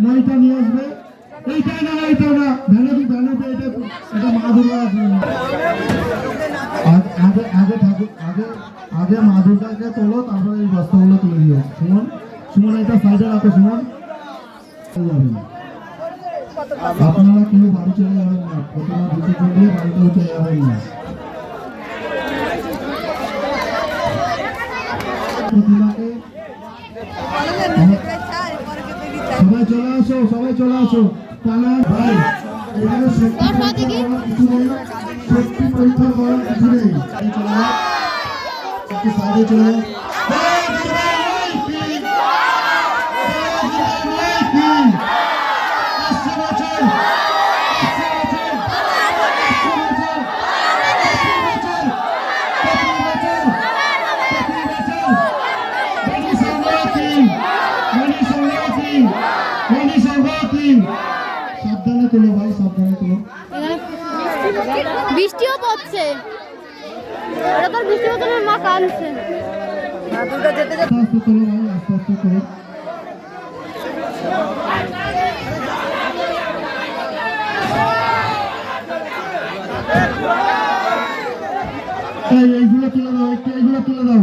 নয়টা নিয়ে আসবে এইটা না এইটা না ভ্যানাদি ভ্যানাদি এটা মা দুর্গা আগে ঠাকুর আগে মা দুর্গাকে তোলো তারপরে এই বস্তাগুলো তুলে দিও সুমন সুমন এটা সাইডে রাখো সুমন আপনারা কেউ বাড়ি চলে যাবেন না প্রথমে দুটো চলিয়ে বাড়িতেও চলে যাবেন না প্রতিমাকে সবাই চলে আসো পালার ভাই এখানে শক্তি পরীক্ষা করার কিছু নেই সাইডে চলে সাবধানে তোলো ভাই সাবধানে তোলো বৃষ্টিও পড়ছে ওরা তো বৃষ্টি পড়ছে মা কাঁদছে আস্তে আস্তে তোলো ভাই আস্তে আস্তে তোলো এইগুলো তুলে দাও একটু এইগুলো তুলে দাও